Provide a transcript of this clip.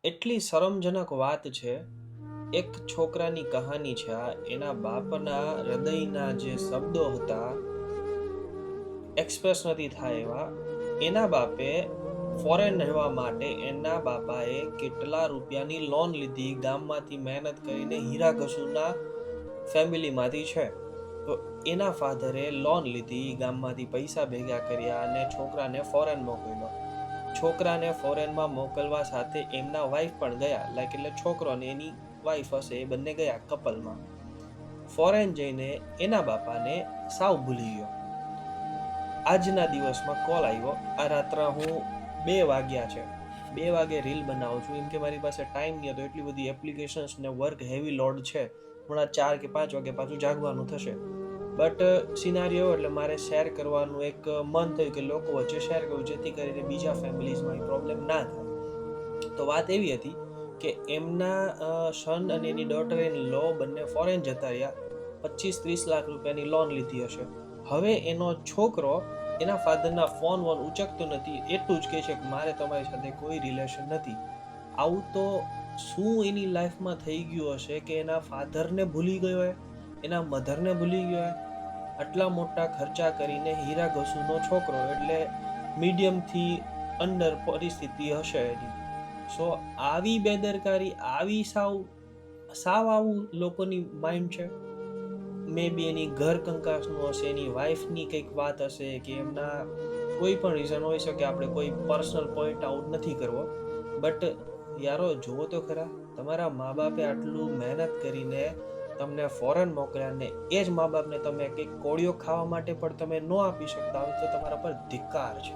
એટલી શરમજનક વાત છે. એક છોકરાની કહાની છે આ. એના બાપના હૃદયના જે શબ્દો હતા, એક્સપ્રેસ નથી થાય એવા. એના બાપે ફોરેન રહેવા માટે એના બાપાએ કેટલા રૂપિયાની લોન લીધી, ગામમાંથી મહેનત કરીને. હીરા ઘસુના ફેમિલીમાંથી છે, તો એના ફાધરે લોન લીધી, ગામમાંથી પૈસા ભેગા કર્યા અને છોકરાને ફોરેન મોકલ્યો. છોકરાને ફોરેનમાં મોકલવા સાથે એમના વાઈફ પણ ગયા, લાઈક એટલે છોકરો ને એની વાઈફ હશે એ બંને ગયા કપલમાં. ફોરેન જઈને એના બાપાને સાવ ભૂલી ગયો. આજના દિવસમાં કોલ આવ્યો. આ રાત્રે હું 2 વાગ્યા છે, 2 વાગે રીલ બનાવું છું, એમ કે મારી પાસે ટાઈમ નહીં હતો, એટલી બધી એપ્લિકેશન્સ ને વર્ક હેવી લોડ છે, હમણાં 4 કે 5 વાગે પાછું જાગવાનું થશે. બટ સિનારીઓ એટલે મારે શેર કરવાનું એક મન થયું કે લોકો વચ્ચે શેર કરું, જેથી કરીને બીજા ફેમિલીઝમાં પ્રોબ્લેમ ના થાય. તો વાત એવી હતી કે એમના સન અને એની ડોટર ઇન લો બંને ફોરેન જતા રહ્યા. 25-30 લાખ રૂપિયાની લોન લીધી હશે. હવે એનો છોકરો એના ફાધરના ફોન ઉચકતો નથી, એટલું જ કહે છે કે મારે તમારી સાથે કોઈ રિલેશન નથી. આવું તો શું એની લાઈફમાં થઈ ગયું હશે કે એના ફાધરને ભૂલી ગયો હોય, એના મધરને ભૂલી ગયો હોય. આટલા મોટા ખર્ચા કરીને હીરા ઘસુનો છોકરો, એટલે મીડિયમથી અંડર પરિસ્થિતિ હશે એની. સો આવી બેદરકારી, આવી સાવ આવું લોકોની માઇન્ડ છે. મે બી એની ઘર કંકાસનું હશે, એની વાઈફની કંઈક વાત હશે, કે એમના કોઈ પણ રીઝન હોઈ શકે. આપણે કોઈ પર્સનલ પોઈન્ટ આઉટ નથી કરવો, બટ યારો જુઓ તો ખરા, તમારા મા બાપે આટલું મહેનત કરીને તમને ફોરેન મોકલ્યા ને એ જ મા બાપને તમે કંઈક કોળિયો ખાવા માટે પણ તમે ન આપી શકતા હોય, તો તમારા પર ધિક્કાર છે.